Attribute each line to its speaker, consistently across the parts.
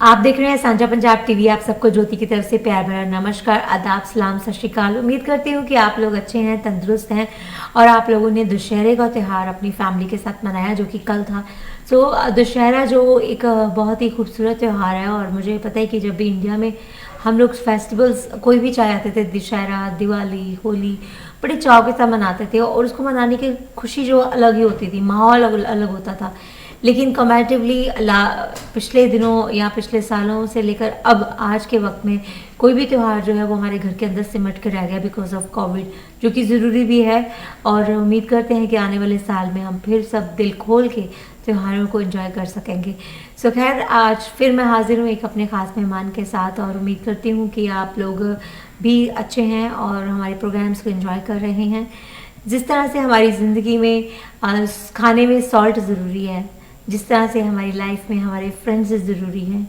Speaker 1: आप देख रहे हैं साझा पंजाब टीवी। आप सबको ज्योति की तरफ से प्यार भरा नमस्कार, आदाब, सलाम, सत श्री अकाल। उम्मीद करती हूँ कि आप लोग अच्छे हैं, तंदुरुस्त हैं और आप लोगों ने दुशहरे का त्यौहार अपनी फैमिली के साथ मनाया जो कि कल था। सो दुशहरा जो एक बहुत ही खूबसूरत त्यौहार है और मुझे पता है कि जब भी इंडिया में हम लोग फेस्टिवल्स कोई भी चाहे आते थे, दशहरा, दिवाली, होली, बड़े चाव के साथ मनाते थे और उसको मनाने की खुशी जो अलग ही होती थी, माहौल अलग होता था। लेकिन कंपैरेटिवली पिछले दिनों या पिछले सालों से लेकर अब आज के वक्त में कोई भी त्यौहार जो है वो हमारे घर के अंदर सिमट कर रह गया बिकॉज ऑफ कोविड, जो कि ज़रूरी भी है। और उम्मीद करते हैं कि आने वाले साल में हम फिर सब दिल खोल के त्योहारों को एंजॉय कर सकेंगे। सो खैर, आज फिर मैं हाजिर हूँ एक अपने ख़ास मेहमान के साथ और उम्मीद करती हूँ कि आप लोग भी अच्छे हैं और हमारे प्रोग्राम्स को एंजॉय कर रहे हैं। जिस तरह से हमारी ज़िंदगी में खाने में सॉल्ट ज़रूरी है, जिस तरह से हमारी लाइफ में हमारे फ्रेंड्स ज़रूरी हैं,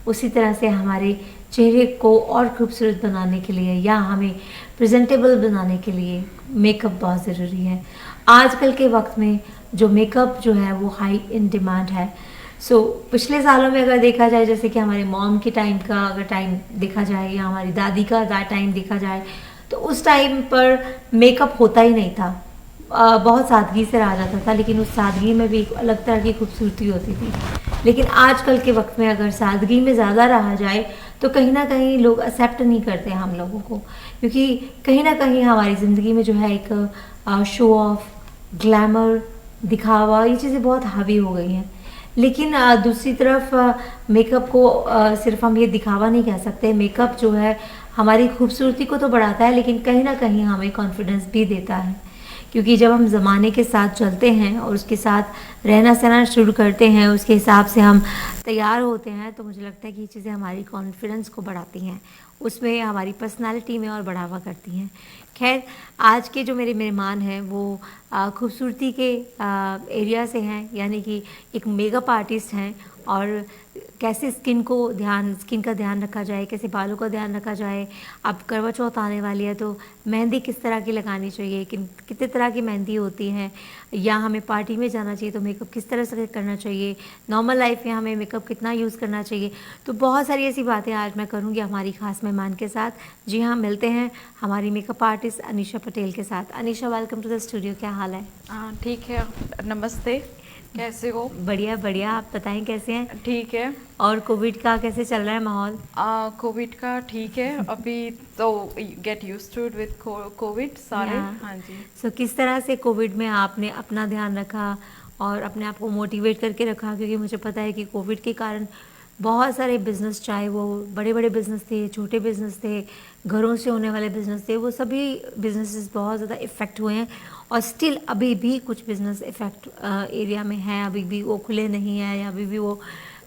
Speaker 1: उसी तरह से हमारे चेहरे को और खूबसूरत बनाने के लिए या हमें प्रेजेंटेबल बनाने के लिए मेकअप बहुत ज़रूरी है। आजकल के वक्त में जो मेकअप जो है वो हाई इन डिमांड है। सो पिछले सालों में अगर देखा जाए, जैसे कि हमारे मॉम की टाइम का अगर टाइम देखा जाए या हमारी दादी का टाइम देखा जाए, तो उस टाइम पर मेकअप होता ही नहीं था। बहुत सादगी से रहा जाता था, लेकिन उस सादगी में भी एक अलग तरह की खूबसूरती होती थी। लेकिन आजकल के वक्त में अगर सादगी में ज़्यादा रहा जाए तो कहीं ना कहीं लोग एक्सेप्ट नहीं करते हम लोगों को, क्योंकि कहीं ना कहीं हमारी ज़िंदगी में जो है एक शो ऑफ, ग्लैमर, दिखावा, ये चीज़ें बहुत हावी हो गई हैं। लेकिन दूसरी तरफ मेकअप को सिर्फ हम ये दिखावा नहीं कह सकते। मेकअप जो है हमारी खूबसूरती को तो बढ़ाता है, लेकिन कहीं ना कहीं हमें कॉन्फिडेंस भी देता है, क्योंकि जब हम ज़माने के साथ चलते हैं और उसके साथ रहना सहना शुरू करते हैं, उसके हिसाब से हम तैयार होते हैं, तो मुझे लगता है कि ये चीज़ें हमारी कॉन्फिडेंस को बढ़ाती हैं, उसमें हमारी पर्सनालिटी में और बढ़ावा करती हैं। खैर, आज के जो मेरे मेहमान हैं वो खूबसूरती के एरिया से हैं, यानी कि एक मेकअप आर्टिस्ट हैं। और कैसे स्किन का ध्यान रखा जाए, कैसे बालों का ध्यान रखा जाए। अब करवा चौथ आने वाली है तो मेहंदी किस तरह की लगानी चाहिए, कितने तरह की मेहंदी होती हैं, या हमें पार्टी में जाना चाहिए तो मेकअप किस तरह से करना चाहिए, नॉर्मल लाइफ में हमें मेकअप कितना यूज़ करना चाहिए। तो बहुत सारी ऐसी बातें आज मैं करूँगी हमारी खास मेहमान के साथ। जी हाँ, मिलते हैं हमारी मेकअप आर्टिस्ट अनीशा पटेल के साथ। Anisha, welcome to the studio. क्या हाल है?
Speaker 2: ठीक है। नमस्ते। कैसे हो?
Speaker 1: बढ़िया बढ़िया, आप बताएं कैसे हैं?
Speaker 2: ठीक है।
Speaker 1: और कोविड का कैसे चल रहा है माहौल?
Speaker 2: कोविड का ठीक है अभी तो। Get used to it with covid सारे।
Speaker 1: या
Speaker 2: हाँ जी।
Speaker 1: सो किस तरह से कोविड में आपने अपना ध्यान रखा और अपने आप को मोटिवेट करके रखा? क्योंकि मुझे पता है कि कोविड के कारण बहुत सारे बिजनेस, चाहे वो बड़े बड़े बिजनेस थे, छोटे बिजनेस थे, घरों से होने वाले बिजनेस थे, वो सभी बिजनेसेस बहुत ज़्यादा इफ़ेक्ट हुए हैं। और स्टिल अभी भी कुछ बिजनेस इफ़ेक्ट एरिया में हैं, अभी भी वो खुले नहीं हैं या अभी भी वो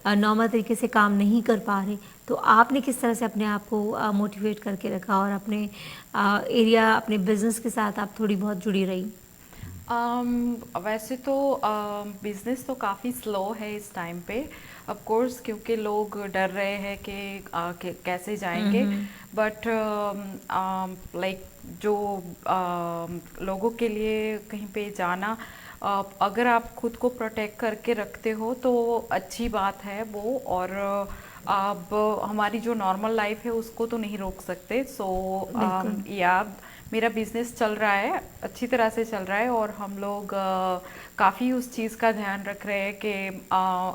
Speaker 1: नॉर्मल तरीके से काम नहीं कर पा रहे। तो आपने किस तरह से अपने आप को मोटिवेट करके रखा और अपने एरिया, अपने बिजनेस के साथ आप थोड़ी बहुत जुड़ी रही?
Speaker 2: वैसे तो बिजनेस तो काफ़ी स्लो है इस टाइम पे, ऑफ कोर्स, क्योंकि लोग डर रहे हैं कि कैसे जाएंगे। बट लाइक जो लोगों के लिए कहीं पे जाना, अगर आप खुद को प्रोटेक्ट करके रखते हो तो अच्छी बात है वो। और अब हमारी जो नॉर्मल लाइफ है उसको तो नहीं रोक सकते। सो
Speaker 1: बिल्कुल।
Speaker 2: या मेरा बिजनेस चल रहा है, अच्छी तरह से चल रहा है। और हम लोग काफ़ी उस चीज़ का ध्यान रख रहे हैं कि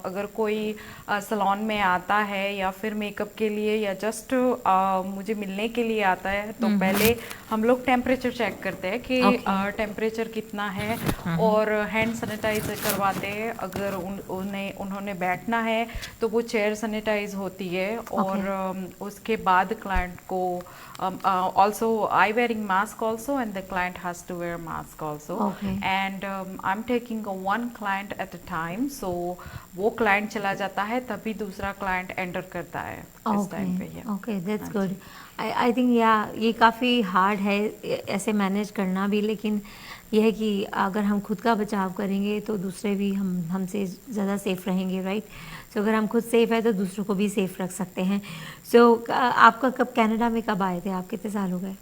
Speaker 2: अगर कोई सलोन में आता है या फिर मेकअप के लिए या जस्ट मुझे मिलने के लिए आता है, तो पहले हम लोग टेम्परेचर चेक करते हैं कि
Speaker 1: ओके।
Speaker 2: टेम्परेचर कितना है। और हैंड सैनिटाइज करवाते हैं। अगर उन्होंने बैठना है तो वो चेयर सैनिटाइज होती है।
Speaker 1: ओके।
Speaker 2: और उसके बाद क्लाइंट को also I wearing mask also, and the client has to wear mask also.
Speaker 1: Okay.
Speaker 2: And I'm taking one client at a time, so वो client चला जाता है तभी दूसरा client enter करता है इस
Speaker 1: ओके।
Speaker 2: टाइम पे। ये
Speaker 1: ओके, दैट्स
Speaker 2: हाँ
Speaker 1: गुड।
Speaker 2: जी।
Speaker 1: आई थिंक या ये काफ़ी हार्ड है ऐसे मैनेज करना भी, लेकिन यह है कि अगर हम खुद का बचाव करेंगे तो दूसरे भी हमसे ज़्यादा सेफ रहेंगे, राइट? सो अगर हम खुद सेफ है तो दूसरों को भी सेफ रख सकते हैं। सो आपका कब, कनाडा में कब आए थे आप? कितने साल हो गए?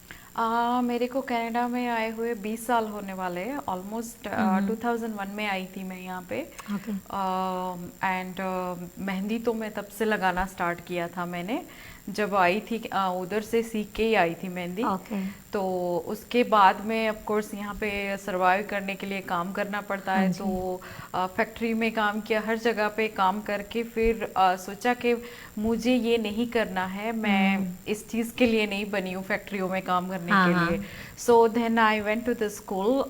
Speaker 2: मेरे को कनाडा में आए हुए 20 साल होने वाले हैं ऑलमोस्ट। 2001 में आई थी मैं यहाँ पे।
Speaker 1: ओके।
Speaker 2: एंड मेहंदी तो मैं तब से लगाना स्टार्ट किया था मैंने, जब आई थी उधर से सीख के ही आई थी मेहंदी।
Speaker 1: ओके।
Speaker 2: तो उसके बाद में ऑफ कोर्स यहाँ पे सरवाइव करने के लिए काम करना पड़ता
Speaker 1: हाँ
Speaker 2: है,
Speaker 1: जी।
Speaker 2: तो फैक्ट्री में काम किया, हर जगह पे काम करके फिर सोचा कि मुझे ये नहीं करना है, मैं इस चीज़ के लिए नहीं बनी हूँ फैक्ट्रियों में काम करने
Speaker 1: हाँ
Speaker 2: के
Speaker 1: हाँ।
Speaker 2: लिए। So then I went to the school,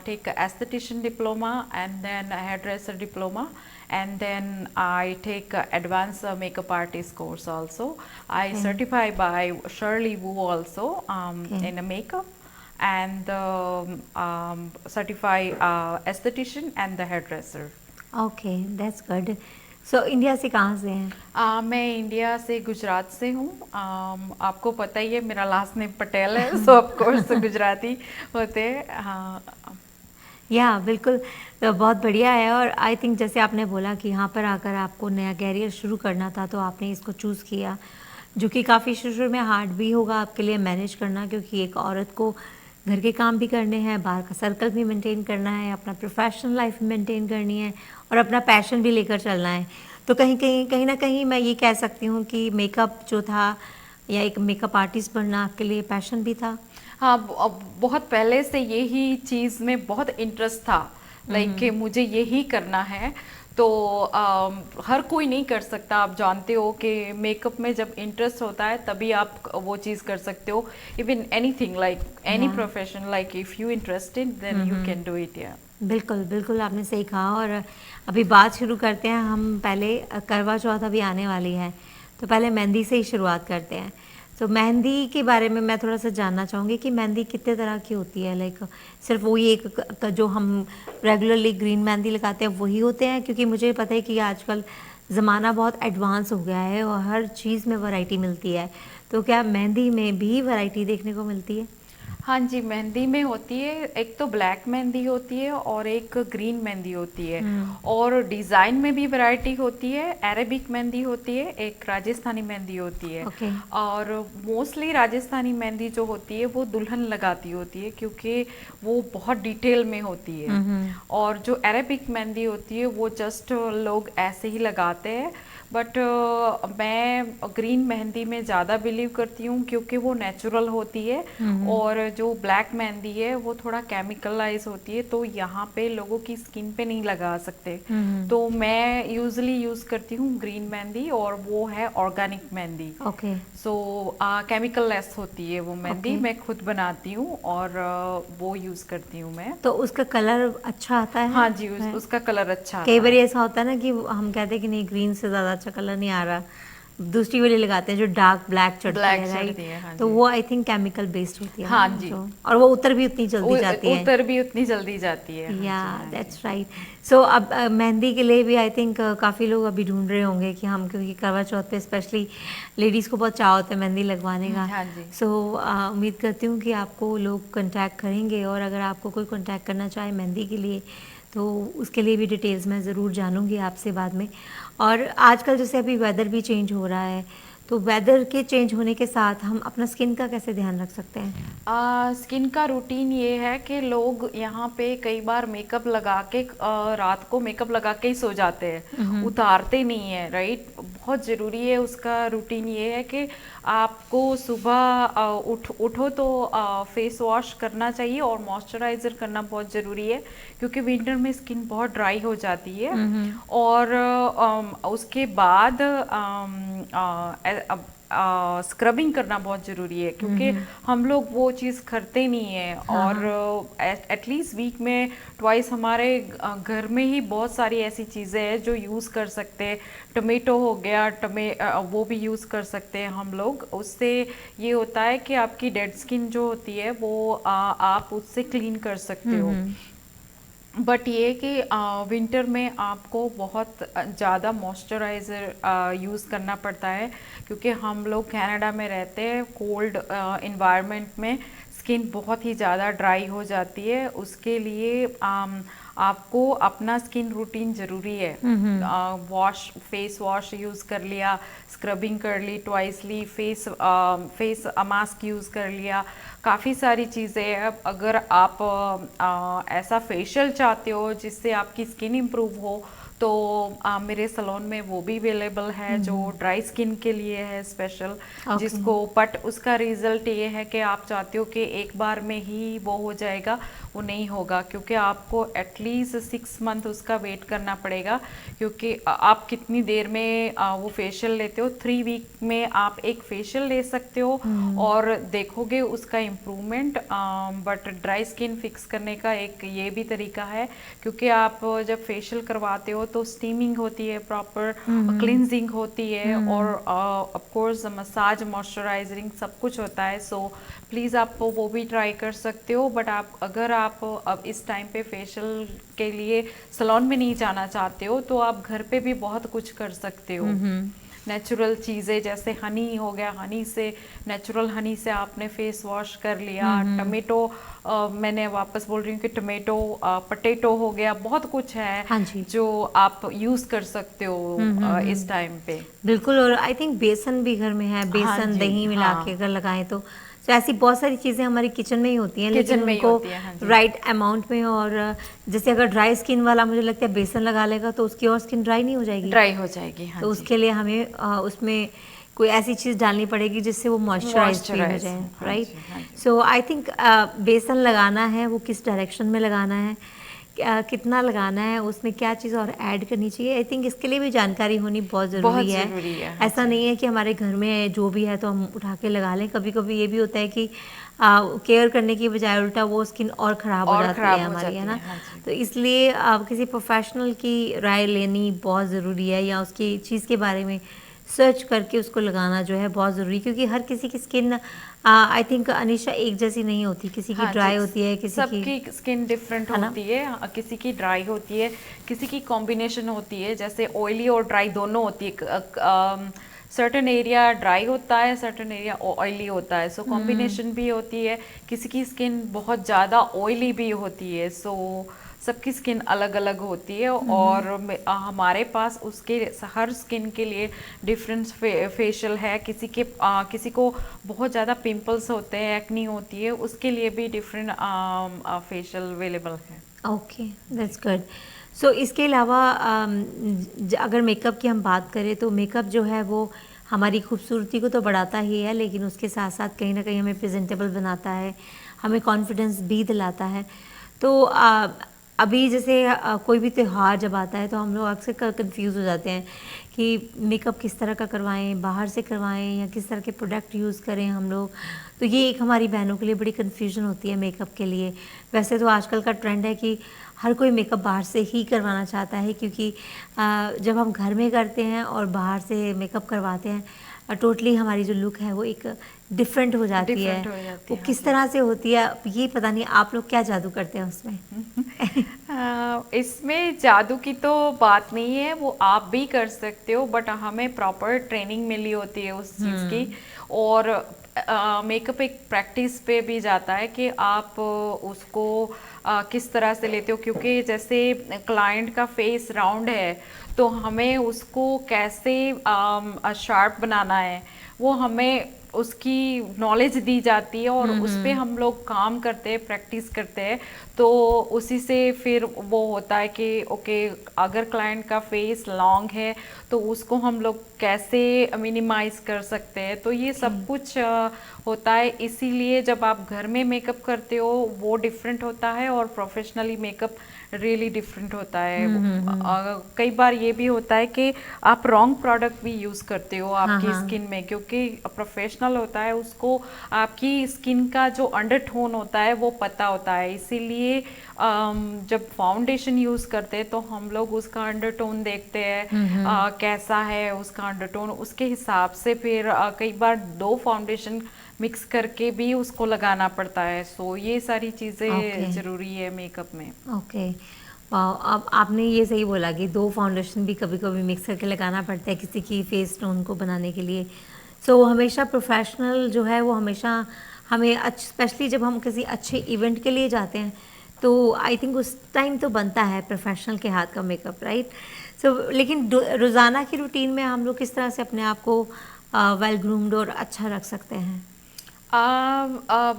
Speaker 2: take aesthetician diploma and then hairdresser diploma, and then I take advanced makeup artist course also. I
Speaker 1: Okay.
Speaker 2: certify by Shirley Wu also
Speaker 1: Okay.
Speaker 2: in a makeup, and certify esthetician and the hairdresser.
Speaker 1: Okay, that's good. So India से कहाँ से हैं?
Speaker 2: मैं India से, गुजरात से हूँ। आपको पता ही है मेरा लास्ट नेम पटेल है, सो ऑफ कोर्स गुजराती होते हैं। हाँ।
Speaker 1: या बिल्कुल। तो बहुत बढ़िया है। और आई थिंक जैसे आपने बोला कि यहाँ पर आकर आपको नया कैरियर शुरू करना था तो आपने इसको चूज़ किया, जो कि काफ़ी शुरू में हार्ड भी होगा आपके लिए मैनेज करना, क्योंकि एक औरत को घर के काम भी करने हैं, बाहर का सर्कल भी मेंटेन करना है, अपना प्रोफेशनल लाइफ भी मेंटेन करनी है और अपना पैशन भी लेकर चलना है। तो कहीं ना कहीं मैं ये कह सकती हूँ कि मेकअप जो था या एक मेकअप आर्टिस्ट बनना आपके लिए पैशन भी था।
Speaker 2: हाँ, बहुत पहले से यही चीज़ में बहुत इंटरेस्ट था, लाइक कि मुझे यही करना है। तो हर कोई नहीं कर सकता, आप जानते हो कि मेकअप में जब इंटरेस्ट होता है तभी आप वो चीज़ कर सकते हो। Even anything like any profession, like if you interested then you can do it. या
Speaker 1: बिल्कुल बिल्कुल, आपने सही कहा। और अभी बात शुरू करते हैं हम। पहले करवा चौथ अभी आने वाली है, तो पहले मेहंदी से ही शुरुआत करते हैं। तो मेहंदी के बारे में मैं थोड़ा सा जानना चाहूँगी कि मेहंदी कितने तरह की होती है। लाइक सिर्फ वही एक जो हम रेगुलरली ग्रीन मेहंदी लगाते हैं वही होते हैं, क्योंकि मुझे पता है कि आजकल ज़माना बहुत एडवांस हो गया है और हर चीज़ में वैरायटी मिलती है। तो क्या मेहंदी में भी वैरायटी देखने को मिलती है?
Speaker 2: हाँ जी, मेहंदी में होती है, एक तो ब्लैक मेहंदी होती है और एक ग्रीन मेहंदी होती है। और डिज़ाइन में भी वैरायटी होती है, अरेबिक मेहंदी होती है, एक राजस्थानी मेहंदी होती है।
Speaker 1: Okay.
Speaker 2: और मोस्टली राजस्थानी मेहंदी जो होती है वो दुल्हन लगाती होती है, क्योंकि वो बहुत डिटेल में होती है। और जो अरेबिक मेहंदी होती है वो जस्ट लोग ऐसे ही लगाते हैं। बट मैं ग्रीन मेहंदी में ज़्यादा बिलीव करती हूँ, क्योंकि वो नेचुरल होती है। और जो ब्लैक मेहंदी है वो थोड़ा केमिकलाइज होती है, तो यहाँ पे लोगों की स्किन पे नहीं लगा सकते। तो मैं यूजली यूज़ करती हूँ ग्रीन मेहंदी, और वो है ऑर्गेनिक मेहंदी।
Speaker 1: ओके।
Speaker 2: सो केमिकल लेस होती है वो मेहंदी।
Speaker 1: Okay.
Speaker 2: मैं खुद बनाती हूँ और वो यूज़ करती हूँ मैं।
Speaker 1: तो उसका कलर अच्छा आता है?
Speaker 2: हाँ जी, उसका कलर अच्छा
Speaker 1: कई
Speaker 2: आता
Speaker 1: बार
Speaker 2: है।
Speaker 1: ऐसा होता है ना कि हम कहते हैं कि नहीं, ग्रीन से ज़्यादा अच्छा कलर नहीं आ रहा, दूसरी वाली लगाते हैं जो डार्क ब्लैक चढ़ती
Speaker 2: ब्लैक
Speaker 1: है,
Speaker 2: चढ़ती
Speaker 1: राइट?
Speaker 2: है, हाँ
Speaker 1: तो
Speaker 2: जी।
Speaker 1: वो आई थिंक केमिकल बेस्ड होती है।
Speaker 2: हाँ जी।
Speaker 1: और वो उतर भी उतनी जल्दी जाती है।
Speaker 2: उतर भी उतनी जल्दी जाती है।
Speaker 1: या
Speaker 2: हाँ जी,
Speaker 1: दैट्स राइट। सो अब मेहंदी के लिए भी आई थिंक काफ़ी लोग अभी ढूंढ रहे होंगे कि हम, क्योंकि करवा चौथ पे स्पेशली लेडीज़ को बहुत चाव होता है मेहंदी लगवाने का।
Speaker 2: हाँ जी।
Speaker 1: सो उम्मीद करती हूँ कि आपको लोग कांटेक्ट करेंगे, और अगर आपको कोई कांटेक्ट करना चाहे मेहंदी के लिए तो उसके लिए भी डिटेल्स मैं ज़रूर जानूँगी आपसे बाद में। और आजकल जैसे अभी वेदर भी चेंज हो रहा है, तो वेदर के चेंज होने के साथ हम अपना स्किन का कैसे ध्यान रख सकते हैं?
Speaker 2: स्किन का रूटीन ये है कि लोग यहाँ पे कई बार मेकअप लगा के रात को मेकअप लगा के ही सो जाते हैं, उतारते नहीं है, राइट? बहुत ज़रूरी है। उसका रूटीन ये है कि आपको सुबह उठो तो फेस वॉश करना चाहिए, और मॉइस्चराइज़र करना बहुत ज़रूरी है, क्योंकि विंटर में स्किन बहुत ड्राई हो जाती है। और उसके बाद स्क्रबिंग करना बहुत ज़रूरी है, क्योंकि हम लोग वो चीज़ करते नहीं है। और एटलीस्ट वीक में ट्वाइस हमारे घर में ही बहुत सारी ऐसी चीज़ें हैं जो यूज़ कर सकते हैं। टमेटो हो गया, वो भी यूज़ कर सकते हैं हम लोग। उससे ये होता है कि आपकी डेड स्किन जो होती है वो आप उससे क्लीन कर सकते हो। बट ये कि विंटर में आपको बहुत ज़्यादा मॉइस्चराइज़र यूज़ करना पड़ता है, क्योंकि हम लोग कनाडा में रहते हैं, कोल्ड इन्वायरमेंट में स्किन बहुत ही ज़्यादा ड्राई हो जाती है। उसके लिए आपको अपना स्किन रूटीन जरूरी है। फेस वॉश यूज कर लिया, स्क्रबिंग कर ली ट्वाइसली, फेस मास्क यूज कर लिया, काफ़ी सारी चीज़ें हैं। अगर आप ऐसा फेशियल चाहते हो जिससे आपकी स्किन इम्प्रूव हो तो मेरे सैलून में वो भी अवेलेबल है, जो ड्राई स्किन के लिए है स्पेशल। जिसको बट उसका रिजल्ट ये है कि आप चाहते हो कि एक बार में ही वो हो जाएगा, वो नहीं होगा, क्योंकि आपको एटलीस्ट 6 मंथ उसका वेट करना पड़ेगा। क्योंकि आप कितनी देर में वो फेशियल लेते हो, 3 वीक में आप एक फेशियल ले सकते हो और देखोगे उसका improvement. But dry skin fix करने का एक ये भी तरीका है, क्योंकि आप जब फेशियल करवाते हो तो स्टीमिंग होती है, प्रॉपर क्लिनजिंग होती है, और ऑफ कोर्स मसाज, मॉइस्चराइजिंग सब कुछ होता है। सो प्लीज़ आप वो भी ट्राई कर सकते हो। बट अगर आप अब इस टाइम पे फेशियल के लिए सैलून में नहीं जाना चाहते हो तो आप घर पे भी बहुत कुछ कर सकते हो। नेचुरल चीज़ें जैसे हनी हो गया, हनी से, नेचुरल हनी से आपने फेस वॉश कर लिया। टमेटो, मैंने वापस बोल रही हूँ कि टमेटो, पटेटो हो गया, बहुत कुछ है
Speaker 1: हाँ जी,
Speaker 2: जो आप यूज कर सकते हो इस टाइम पे।
Speaker 1: बिल्कुल। और आई थिंक बेसन भी घर में है,
Speaker 2: हाँ
Speaker 1: बेसन
Speaker 2: जी,
Speaker 1: दही मिला
Speaker 2: हाँ,
Speaker 1: के अगर लगाएं तो ऐसी बहुत सारी चीज़ें हमारी किचन में ही होती हैं,
Speaker 2: किचन
Speaker 1: लेकिन
Speaker 2: में ही
Speaker 1: उनको
Speaker 2: होती है। हाँ जी,
Speaker 1: राइट अमाउंट में। और जैसे अगर ड्राई स्किन वाला मुझे लगता है बेसन लगा लेगा तो उसकी और स्किन ड्राई नहीं हो जाएगी,
Speaker 2: ड्राई हो जाएगी। हाँ
Speaker 1: तो
Speaker 2: जी,
Speaker 1: उसके लिए हमें उसमें कोई ऐसी चीज़ डालनी पड़ेगी जिससे वो मॉइस्चराइज भी हो
Speaker 2: मॉइस्चराइज।
Speaker 1: जाए,
Speaker 2: हाँ
Speaker 1: राइट।
Speaker 2: जी, हाँ जी,
Speaker 1: सो आई थिंक बेसन लगाना है, वो किस डायरेक्शन में लगाना है, कितना लगाना है, उसमें क्या चीज़ और ऐड करनी चाहिए, आई थिंक इसके लिए भी जानकारी होनी बहुत ज़रूरी
Speaker 2: बहुत
Speaker 1: है।
Speaker 2: जरूरी है। हाँ
Speaker 1: ऐसा
Speaker 2: जी,
Speaker 1: नहीं है कि हमारे घर में जो भी है तो हम उठा के लगा लें। कभी कभी ये भी होता है कि केयर करने की बजाय उल्टा वो स्किन और ख़राब हो
Speaker 2: और
Speaker 1: जाती है
Speaker 2: खराब हो
Speaker 1: हमारी, है
Speaker 2: जाती
Speaker 1: ना।
Speaker 2: है। हाँ जी,
Speaker 1: तो इसलिए किसी प्रोफेशनल की राय लेनी बहुत ज़रूरी है, या उसकी चीज़ के बारे में सर्च करके उसको लगाना जो है बहुत ज़रूरी, क्योंकि हर किसी की स्किन आई थिंक अनिशा एक जैसी नहीं होती, किसी की
Speaker 2: हाँ जी,
Speaker 1: ड्राई होती है, किसी की,
Speaker 2: सबकी स्किन डिफरेंट
Speaker 1: है ना।
Speaker 2: होती है। किसी की ड्राई होती है, किसी की कॉम्बिनेशन होती है, जैसे ऑयली और ड्राई दोनों होती है। सर्टेन एरिया ड्राई होता है, सर्टेन एरिया ऑयली होता है, सो कॉम्बिनेशन भी होती है। किसी की स्किन बहुत ज़्यादा ऑयली भी होती है, सो सबकी स्किन अलग अलग होती है। और हमारे पास उसके हर स्किन के लिए डिफरेंट फेशियल है। किसी को बहुत ज़्यादा पिंपल्स होते हैं, एक्नी होती है, उसके लिए भी डिफरेंट फेशियल अवेलेबल है।
Speaker 1: Okay, that's good. सो इसके अलावा अगर मेकअप की हम बात करें तो मेकअप जो है वो हमारी खूबसूरती को तो बढ़ाता ही है, लेकिन उसके साथ साथ कहीं ना कहीं हमें प्रेजेंटेबल बनाता है, हमें कॉन्फिडेंस भी दिलाता है। तो अभी जैसे कोई भी त्यौहार जब आता है तो हम लोग अक्सर कंफ्यूज हो जाते हैं कि मेकअप किस तरह का करवाएं, बाहर से करवाएं या किस तरह के प्रोडक्ट यूज़ करें हम लोग। तो ये एक हमारी बहनों के लिए बड़ी कन्फ्यूजन होती है मेकअप के लिए। वैसे तो आजकल का ट्रेंड है कि हर कोई मेकअप बाहर से ही करवाना चाहता है, क्योंकि जब हम घर में करते हैं और बाहर से मेकअप करवाते हैं टोटली हमारी जो लुक है वो एक डिफरेंट हो जाती है।
Speaker 2: डिफरेंट हो जाती
Speaker 1: वो
Speaker 2: है। हाँ
Speaker 1: किस
Speaker 2: जी।
Speaker 1: तरह से होती है ये पता नहीं, आप लोग क्या जादू करते हैं उसमें?
Speaker 2: इसमें जादू की तो बात नहीं है, वो आप भी कर सकते हो, बट हमें प्रॉपर ट्रेनिंग मिली होती है उस चीज़ की। और मेकअप एक प्रैक्टिस पे भी जाता है कि आप उसको किस तरह से लेते हो, क्योंकि जैसे क्लाइंट का फेस राउंड है तो हमें उसको कैसे शार्प बनाना है वो हमें उसकी नॉलेज दी जाती है, और उस पे हम लोग काम करते हैं, प्रैक्टिस करते हैं। तो उसी से फिर वो होता है कि ओके, अगर क्लाइंट का फेस लॉन्ग है तो उसको हम लोग कैसे मिनिमाइज कर सकते हैं। तो ये सब कुछ होता है। इसीलिए जब आप घर में मेकअप करते हो वो डिफरेंट होता है, और प्रोफेशनली मेकअप रियली डिफरेंट होता है। कई बार ये भी होता है कि आप रॉन्ग प्रोडक्ट भी यूज़ करते हो
Speaker 1: हाँ
Speaker 2: आपकी
Speaker 1: हाँ,
Speaker 2: स्किन में, क्योंकि प्रोफेशनल होता है, उसको आपकी स्किन का जो अंडरटोन होता है वो पता होता है। इसीलिए जब फाउंडेशन यूज़ करते हैं तो हम लोग उसका अंडरटोन देखते हैं, कैसा है उसका अंडरटोन, उसके हिसाब से फिर कई बार 2 फाउंडेशन मिक्स करके भी उसको लगाना पड़ता है। सो ये सारी चीज़ें
Speaker 1: ओके
Speaker 2: ज़रूरी है मेकअप में।
Speaker 1: ओके। वाह, अब आपने ये सही बोला कि 2 फाउंडेशन भी कभी कभी मिक्स करके लगाना पड़ता है किसी की फेस टोन को बनाने के लिए। सो हमेशा प्रोफेशनल जो है वो हमेशा हमें स्पेशली जब हम किसी अच्छे इवेंट के लिए जाते हैं तो आई थिंक उस टाइम तो बनता है प्रोफेशनल के हाथ का मेकअप, राइट? सो लेकिन रोज़ाना की रूटीन में हम लोग किस तरह से अपने आप को वेल ग्रूम्ड और अच्छा रख सकते हैं?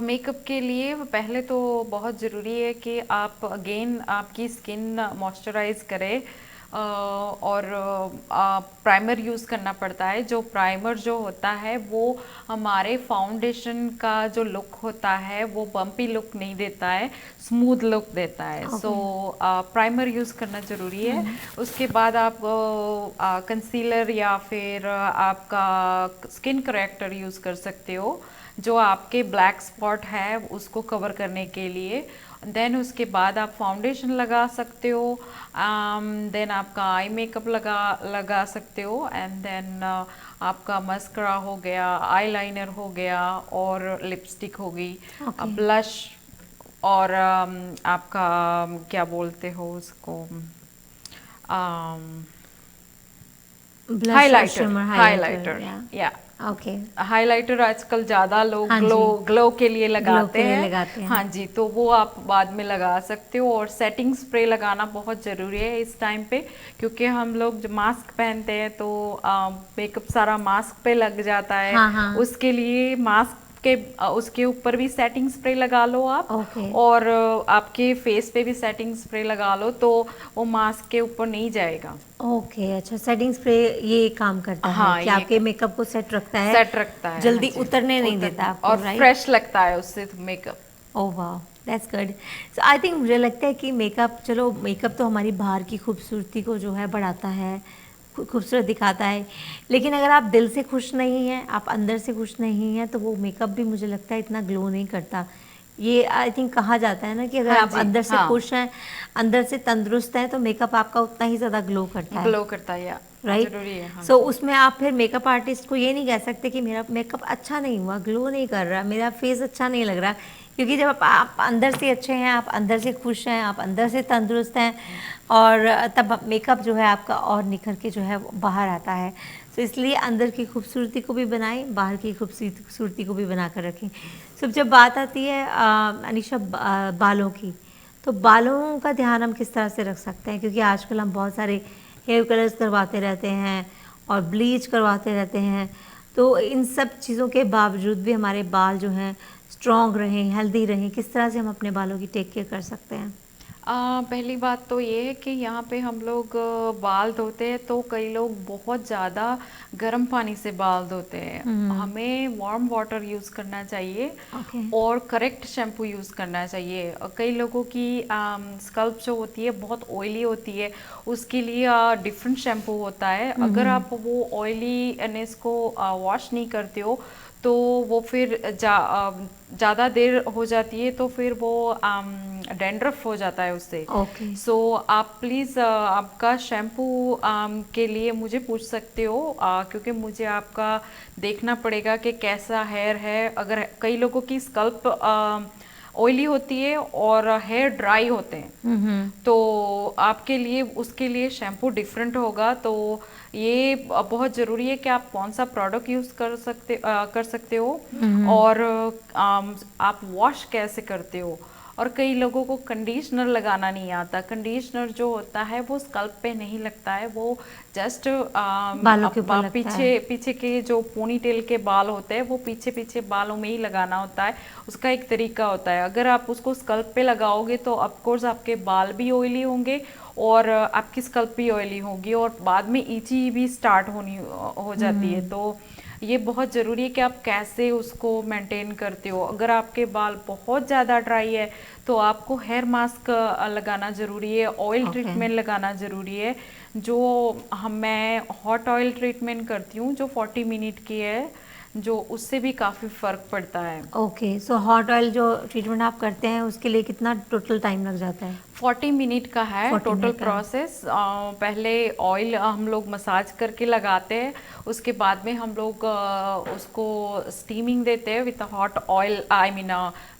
Speaker 2: मेकअप के लिए पहले तो बहुत ज़रूरी है कि आप अगेन आपकी स्किन मॉइस्चराइज करें, और प्राइमर यूज़ करना पड़ता है। जो प्राइमर जो होता है वो हमारे फाउंडेशन का जो लुक होता है वो बम्पी लुक नहीं देता है, स्मूथ लुक देता है। सो प्राइमर यूज़ करना ज़रूरी है। उसके बाद आप कंसीलर या फिर आपका स्किन करेक्टर यूज़ कर सकते हो, जो आपके ब्लैक स्पॉट है उसको कवर करने के लिए। देन उसके बाद आप फाउंडेशन लगा सकते हो, देन आपका आई मेकअप लगा सकते हो, एंड देन आपका मस्करा हो गया, आईलाइनर हो गया, और लिपस्टिक हो गई, ब्लश, और आपका क्या बोलते हो उसको, हाइलाइटर, हाइलाइटर, या
Speaker 1: ओके,
Speaker 2: हाइलाइटर आजकल ज़्यादा लोग
Speaker 1: हाँ जी,
Speaker 2: ग्लो के लिए
Speaker 1: ग्लो
Speaker 2: लगाते
Speaker 1: के लिए
Speaker 2: हैं।
Speaker 1: लगाते हैं।
Speaker 2: हाँ जी, तो वो आप बाद में लगा सकते हो। और सेटिंग स्प्रे लगाना बहुत ज़रूरी है इस टाइम पे, क्योंकि हम लोग जब मास्क पहनते हैं तो मेकअप सारा मास्क पे लग जाता है।
Speaker 1: हाँ हाँ,
Speaker 2: उसके लिए मास्क के उसके ऊपर भी सेटिंग स्प्रे लगा लो आप,
Speaker 1: ओके
Speaker 2: और आपके फेस पे भी सेटिंग स्प्रे लगा लो, तो वो मास्क के ऊपर नहीं जाएगा।
Speaker 1: ओके, अच्छा, सेटिंग स्प्रे ये काम करता है
Speaker 2: हाँ,
Speaker 1: कि
Speaker 2: ये
Speaker 1: आपके मेकअप को सेट रखता है,
Speaker 2: सेट रखता है। हाँ
Speaker 1: जल्दी
Speaker 2: जी,
Speaker 1: उतरने नहीं
Speaker 2: उतर
Speaker 1: देता आपको,
Speaker 2: और
Speaker 1: राइट?
Speaker 2: फ्रेश लगता है उससे मेकअप।
Speaker 1: ओह वाह, that's good. So I think मुझे लगता है कि मेकअप, चलो मेकअप तो हमारी बाहर की खूबसूरती को जो है बढ़ाता है, खूबसूरत दिखाता है, लेकिन अगर आप दिल से खुश नहीं हैं, आप अंदर से खुश नहीं हैं, तो वो मेकअप भी मुझे लगता है इतना ग्लो नहीं करता। ये आई थिंक कहा जाता है ना कि अगर
Speaker 2: हाँ
Speaker 1: आप
Speaker 2: जी,
Speaker 1: अंदर से
Speaker 2: हाँ,
Speaker 1: खुश हैं, अंदर से तंदुरुस्त हैं, तो मेकअप आपका उतना ही ज़्यादा ग्लो करता है,
Speaker 2: ग्लो करता है, या
Speaker 1: राइट?
Speaker 2: जरूरी है। हाँ
Speaker 1: सो
Speaker 2: जी,
Speaker 1: उसमें आप फिर मेकअप आर्टिस्ट को ये नहीं कह सकते कि मेरा मेकअप अच्छा नहीं हुआ, ग्लो नहीं कर रहा, मेरा फेस अच्छा नहीं लग रहा, क्योंकि जब आप अंदर से अच्छे हैं, आप अंदर से खुश हैं, आप अंदर से तंदुरुस्त हैं, और तब मेकअप जो है आपका और निखर के जो है वो बाहर आता है। सो इसलिए अंदर की खूबसूरती को भी बनाएं, बाहर की खूबसूरती को भी बना कर रखें। सो जब बात आती है अनीशा बालों की, तो बालों का ध्यान हम किस तरह से रख सकते हैं? क्योंकि आजकल हम बहुत सारे हेयर कलर्स करवाते रहते हैं और ब्लीच करवाते रहते हैं, तो इन सब चीज़ों के बावजूद भी हमारे बाल जो हैं स्ट्रॉन्ग रहें, हेल्दी रहें, किस तरह से हम अपने बालों की टेक केयर कर सकते हैं?
Speaker 2: पहली बात तो ये है कि यहाँ पे हम लोग बाल धोते हैं तो कई लोग बहुत ज़्यादा गर्म पानी से बाल धोते हैं। हमें वार्म वाटर यूज़ करना चाहिए,
Speaker 1: ओके,
Speaker 2: और करेक्ट शैम्पू यूज़ करना चाहिए। कई लोगों की स्कल्प जो होती है बहुत ऑयली होती है, उसके लिए डिफरेंट शैम्पू होता है। अगर आप वो ऑयलीनेस को वॉश नहीं करते हो तो वो फिर ज़्यादा देर हो जाती है, तो फिर वो डैंड्रफ हो जाता है उससे।
Speaker 1: ओके,
Speaker 2: सो आप प्लीज़ आपका शैम्पू के लिए मुझे पूछ सकते हो, क्योंकि मुझे आपका देखना पड़ेगा कि कैसा हेयर है। अगर कई लोगों की स्कल्प ऑयली होती है और हेयर ड्राई होते हैं, तो आपके लिए उसके लिए शैम्पू डिफरेंट होगा। तो ये बहुत ज़रूरी है कि आप कौन सा प्रोडक्ट यूज़ कर सकते हो, और आप वॉश कैसे करते हो। और कई लोगों को कंडीशनर लगाना नहीं आता। कंडीशनर जो होता है वो स्कल्प पे नहीं लगता है, वो जस्ट
Speaker 1: बालों के ऊपर लगता है।
Speaker 2: पीछे पीछे के जो पोनी टेल के बाल होते हैं वो पीछे पीछे बालों में ही लगाना होता है। उसका एक तरीका होता है। अगर आप उसको स्कल्प पे लगाओगे तो ऑफकोर्स आपके बाल भी ऑयली होंगे, और आपकी स्कल्प भी ऑयली होगी, और बाद में ईची भी स्टार्ट हो जाती है। तो ये बहुत ज़रूरी है कि आप कैसे उसको मेंटेन करते हो। अगर आपके बाल बहुत ज़्यादा ड्राई है तो आपको हेयर मास्क लगाना ज़रूरी है, ऑयल
Speaker 1: ओके,
Speaker 2: ट्रीटमेंट लगाना ज़रूरी है। जो मैं हॉट ऑयल ट्रीटमेंट करती हूँ जो 40 मिनट की है, जो उससे भी काफ़ी फ़र्क पड़ता है।
Speaker 1: ओके। सो हॉट ऑयल जो ट्रीटमेंट आप करते हैं उसके लिए कितना टोटल टाइम लग जाता है?
Speaker 2: 40 मिनट का है
Speaker 1: 40
Speaker 2: टोटल
Speaker 1: मिनट का।
Speaker 2: प्रोसेस। पहले ऑयल हम लोग मसाज करके लगाते हैं, उसके बाद में हम लोग उसको स्टीमिंग देते हैं with hot oil, I mean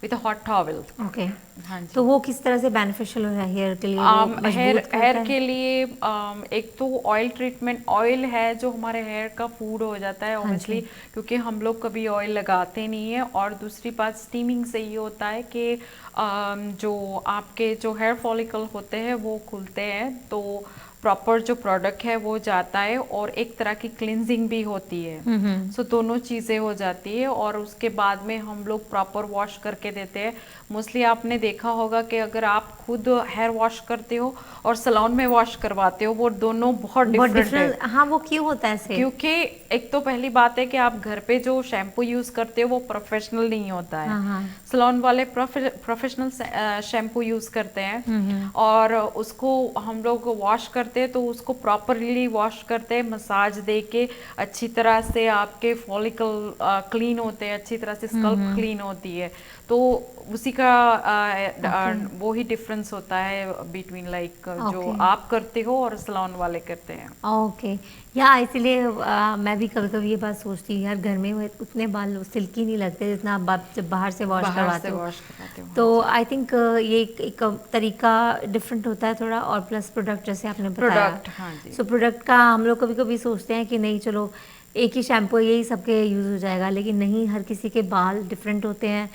Speaker 2: with hot towel.
Speaker 1: Okay.
Speaker 2: हाँ
Speaker 1: तो
Speaker 2: जी।
Speaker 1: वो किस तरह से बेनिफिशियल हो रहा है हेयर के लिए, वो
Speaker 2: हेयर
Speaker 1: मजबूत
Speaker 2: हेयर
Speaker 1: करता है?
Speaker 2: के लिए एक तो ऑयल ट्रीटमेंट, ऑयल है जो हमारे हेयर का फूड हो जाता है
Speaker 1: हाँ
Speaker 2: ऑब्वियसली,
Speaker 1: जी।
Speaker 2: क्योंकि हम लोग कभी ऑयल लगाते नहीं है। और दूसरी बात स्टीमिंग से ये होता है कि जो आपके जो हेयर फॉलिकल होते हैं वो खुलते हैं, तो प्रॉपर जो प्रोडक्ट है वो जाता है और एक तरह की क्लिनजिंग भी होती है। सो दोनों चीज़ें हो जाती है और उसके बाद में हम लोग प्रॉपर वॉश करके देते हैं। मोस्टली आपने देखा होगा कि अगर आप खुद हेयर वॉश करते हो और सैलून में वॉश करवाते हो, वो दोनों बहुत
Speaker 1: बहुत
Speaker 2: डिफरेंट है।
Speaker 1: डिफरेंट, हाँ, वो क्यों होता है ऐसे?
Speaker 2: क्योंकि एक तो पहली बात है कि आप घर पे जो शैम्पू यूज करते हो वो प्रोफेशनल नहीं होता है।
Speaker 1: हाँ हाँ।
Speaker 2: सैलून वाले प्रोफेशनल शैम्पू यूज करते हैं और उसको हम लोग वॉश करते हैं, तो उसको प्रॉपरली वॉश करते हैं, मसाज दे के अच्छी तरह से आपके फॉलिकल क्लीन होते हैं, अच्छी तरह से स्कल्प क्लीन होती है। तो उसी का
Speaker 1: ओके।
Speaker 2: वो ही डिफरेंस होता है बिटवीन लाइक जो
Speaker 1: ओके।
Speaker 2: आप करते हो और सैलून वाले करते हैं।
Speaker 1: ओके। या इसलिए मैं भी कभी कभी ये बात सोचती हूँ यार, घर में वो उतने बाल सिल्की नहीं लगते जितना आप जब बाहर से वॉश
Speaker 2: बाहर से
Speaker 1: करवाते हो।
Speaker 2: वॉश करवाते हो, हाँ
Speaker 1: तो
Speaker 2: जी।
Speaker 1: आई थिंक ये एक तरीका डिफरेंट होता है थोड़ा, और प्लस प्रोडक्ट जैसे आपने बताया।
Speaker 2: प्रोडक्ट, हाँ जी।
Speaker 1: सो प्रोडक्ट का हम लोग कभी कभी सोचते हैं कि नहीं चलो एक ही शैम्पू है, यही सबके यूज़ हो जाएगा, लेकिन नहीं, हर किसी के बाल डिफरेंट होते हैं।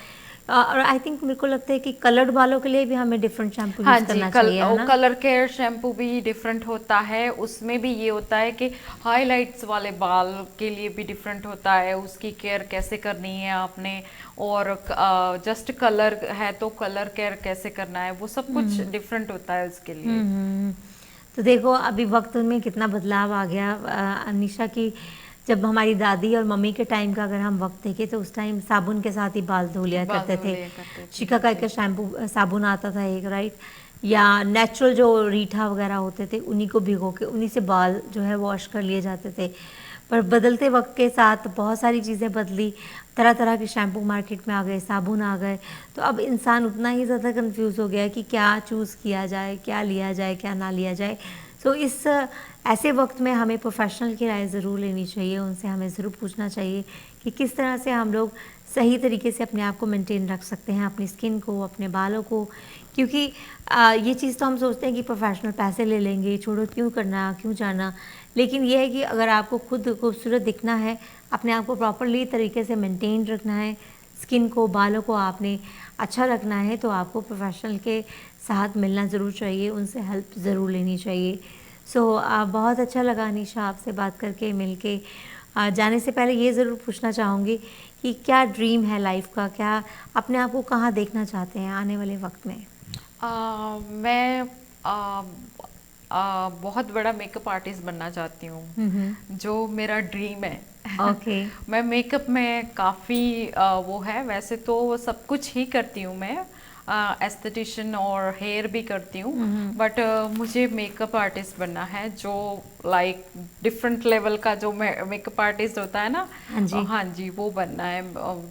Speaker 1: और आई थिंक मेरे को लगता है कि कलर्ड बालों के लिए भी हमें डिफरेंट शैम्पू
Speaker 2: हाँ
Speaker 1: यूज़
Speaker 2: जी,
Speaker 1: करना चाहिए, है ना?
Speaker 2: कलर केयर शैम्पू भी डिफरेंट होता है। उसमें भी ये होता है कि हाइलाइट्स वाले बाल के लिए भी डिफरेंट होता है, उसकी केयर कैसे करनी है आपने। और जस्ट कलर है तो कलर केयर कैसे करना है, वो सब कुछ डिफरेंट होता है उसके लिए।
Speaker 1: हम्म। तो देखो अभी वक्त में कितना बदलाव आ गया अनीशा की। जब हमारी दादी और मम्मी के टाइम का अगर हम वक्त देखें तो उस टाइम साबुन के साथ ही बाल धो लिया
Speaker 2: बाल
Speaker 1: करते
Speaker 2: धो
Speaker 1: थे।
Speaker 2: लिया करते थे, हाँ
Speaker 1: शिकाकाई
Speaker 2: जी।
Speaker 1: का शैम्पू साबुन आता था एक, राइट? या नेचुरल जो रीठा वगैरह होते थे उन्हीं को भिगो के उन्हीं से बाल जो है वॉश कर लिए जाते थे। पर बदलते वक्त के साथ बहुत सारी चीज़ें बदली, तरह तरह के शैम्पू मार्केट में आ गए, साबुन आ गए। तो अब इंसान उतना ही ज़्यादा कंफ्यूज हो गया है कि क्या चूज़ किया जाए, क्या लिया जाए, क्या ना लिया जाए। सो इस ऐसे वक्त में हमें प्रोफेशनल की राय ज़रूर लेनी चाहिए, उनसे हमें ज़रूर पूछना चाहिए कि किस तरह से हम लोग सही तरीके से अपने आप को मेंटेन रख सकते हैं, अपनी स्किन को, अपने बालों को। क्योंकि ये चीज़ तो हम सोचते हैं कि प्रोफेशनल पैसे ले लेंगे, छोड़ो क्यों करना, क्यों जाना। लेकिन ये है कि अगर आपको खुद खूबसूरत दिखना है, अपने आप को प्रॉपरली तरीके से मेंटेन रखना है, स्किन को, बालों को आपने अच्छा रखना है, तो आपको प्रोफेशनल के साथ मिलना ज़रूर चाहिए, उनसे हेल्प ज़रूर लेनी चाहिए। सो बहुत अच्छा लगा अनीशा आपसे बात करके, मिलके। जाने से पहले ये ज़रूर पूछना चाहूँगी कि क्या ड्रीम है लाइफ का, क्या अपने आप को कहाँ देखना चाहते हैं आने वाले वक्त में?
Speaker 2: मैं बहुत बड़ा मेकअप आर्टिस्ट बनना चाहती हूँ, जो मेरा ड्रीम है।
Speaker 1: ओके।
Speaker 2: मैं मेकअप में काफ़ी वो है, वैसे तो सब कुछ ही करती हूँ मैं, एस्थेटिशियन और हेयर भी करती हूँ, बट मुझे मेकअप आर्टिस्ट बनना है, जो लाइक डिफरेंट लेवल का जो मेकअप आर्टिस्ट होता है ना।
Speaker 1: हाँ जी।
Speaker 2: हाँ जी, वो बनना है,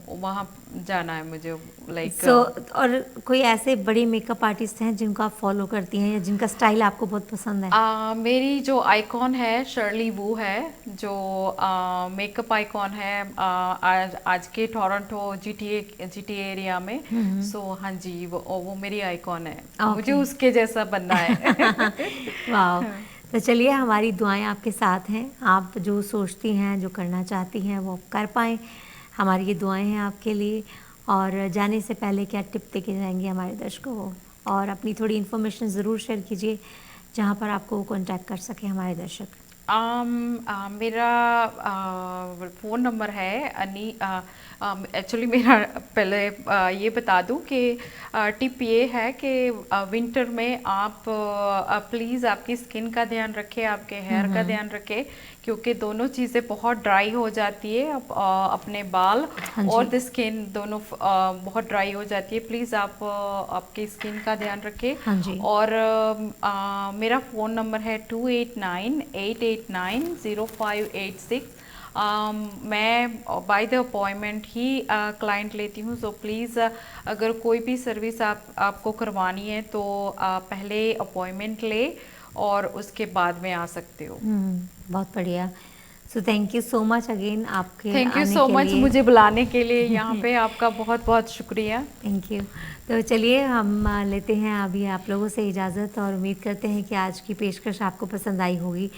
Speaker 2: वहाँ जाना है मुझे लाइक।
Speaker 1: सो और कोई ऐसे बड़े मेकअप आर्टिस्ट हैं जिनको आप फॉलो करती हैं या जिनका स्टाइल आपको बहुत पसंद है?
Speaker 2: मेरी जो आइकॉन है शर्ली वू है, जो मेकअप आइकॉन है आज के टोरंटो जीटीए एरिया में। सो हाँ जी, वो मेरी आइकॉन है, मुझे
Speaker 1: ओके।
Speaker 2: उसके जैसा बनना है।
Speaker 1: वाह! तो चलिए, हमारी दुआएं आपके साथ हैं। आप जो सोचती हैं, जो करना चाहती हैं, वो आप कर पाएँ। हमारी ये दुआएं हैं आपके लिए। और जाने से पहले क्या टिप देके जाएंगे हमारे दर्शकों को? और अपनी थोड़ी इन्फॉर्मेशन ज़रूर शेयर कीजिए, जहाँ पर आपको कांटेक्ट कर सकें हमारे दर्शक।
Speaker 2: मेरा फ़ोन नंबर है एक्चुअली मेरा पहले ये बता दूं कि टिप ये है कि विंटर में आप प्लीज़ आपकी स्किन का ध्यान रखें, आपके हेयर का ध्यान रखें, क्योंकि दोनों चीज़ें बहुत ड्राई हो जाती है। अपने बाल
Speaker 1: हाँ
Speaker 2: और
Speaker 1: जी।
Speaker 2: द स्किन दोनों बहुत ड्राई हो जाती है। प्लीज़ आप आपकी स्किन का ध्यान रखें।
Speaker 1: हाँ जी।
Speaker 2: और मेरा फ़ोन नंबर है 2898890586। मैं by the appointment he client लेती हूँ। सो प्लीज़ अगर कोई भी सर्विस आपको करवानी है तो पहले अपॉइंटमेंट ले और उसके बाद में आ सकते हो।
Speaker 1: बहुत बढ़िया। So thank you so much again आपके
Speaker 2: थैंक यू
Speaker 1: आने
Speaker 2: सो
Speaker 1: के
Speaker 2: मच
Speaker 1: लिए।
Speaker 2: मुझे बुलाने के लिए यहाँ पे, आपका बहुत बहुत शुक्रिया।
Speaker 1: Thank you. तो चलिए हम लेते हैं अभी आप लोगों से इजाज़त और उम्मीद करते हैं कि आज की पेशकश आपको पसंद आई होगी।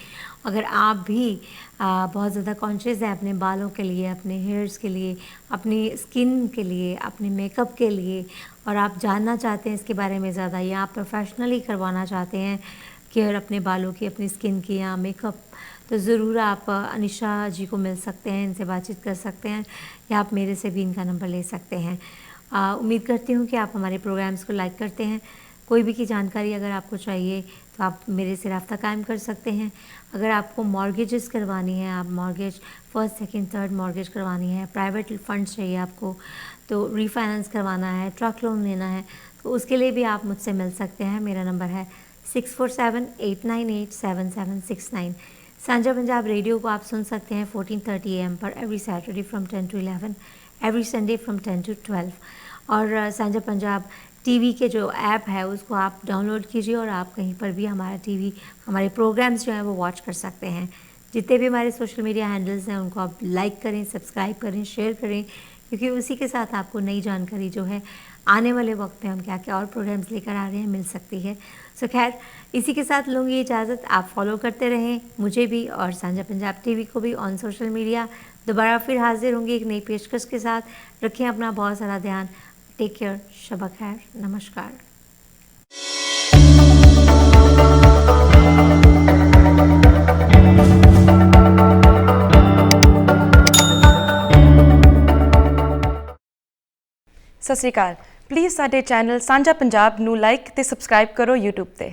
Speaker 1: अगर आप भी बहुत ज़्यादा कॉन्शियस हैं अपने बालों के लिए, अपने हेयर्स के लिए, अपनी स्किन के लिए, अपने मेकअप के लिए, और आप जानना चाहते हैं इसके बारे में ज़्यादा, या आप प्रोफेशनली करवाना चाहते हैं केयर अपने बालों की, अपनी स्किन की या मेकअप, तो ज़रूर आप अनिशा जी को मिल सकते हैं, इनसे बातचीत कर सकते हैं, या आप मेरे से भी इनका नंबर ले सकते हैं। उम्मीद करती हूँ कि आप हमारे प्रोग्राम्स को लाइक करते हैं। कोई भी की जानकारी अगर आपको चाहिए तो आप मेरे से रब्ता कायम कर सकते हैं। अगर आपको मॉर्गेजेस करवानी है, आप mortgage first second third mortgage करवानी है, प्राइवेट फंड्स चाहिए आपको, तो रीफाइनेंस करवाना है, ट्रक लोन लेना है, तो उसके लिए भी आप मुझसे मिल सकते हैं। मेरा नंबर है 6478987769। सांझा पंजाब रेडियो को आप सुन सकते हैं 14:30 AM पर every Saturday from 10 to 11, every Sunday from 10 to 12। और सांझा पंजाब टीवी के जो ऐप है उसको आप डाउनलोड कीजिए और आप कहीं पर भी हमारा टीवी, हमारे प्रोग्राम्स जो हैं वो वॉच कर सकते हैं। जितने भी हमारे सोशल मीडिया हैंडल्स हैं उनको आप लाइक करें, सब्सक्राइब करें, शेयर करें, क्योंकि उसी के साथ आपको नई जानकारी जो है आने वाले वक्त में हम क्या क्या और प्रोग्राम्स लेकर आ रहे हैं मिल सकती है। सो खैर, इसी के साथ लूँगी इजाज़त। आप फॉलो करते रहें मुझे भी और सांझा पंजाब टीवी को भी ऑन सोशल मीडिया। दोबारा फिर हाजिर होंगी एक नई पेशकश के साथ। रखें अपना बहुत सारा ध्यान। Take care. शब खैर। नमस्कार।
Speaker 3: ਸਤਿ ਸ਼੍ਰੀ ਅਕਾਲ। ਪਲੀਜ਼ ਸਾਡੇ ਚੈਨਲ ਸਾਂਝਾ ਪੰਜਾਬ ਨੂੰ ਲਾਈਕ ਤੇ ਸਬਸਕ੍ਰਾਈਬ ਕਰੋ YouTube ਤੇ।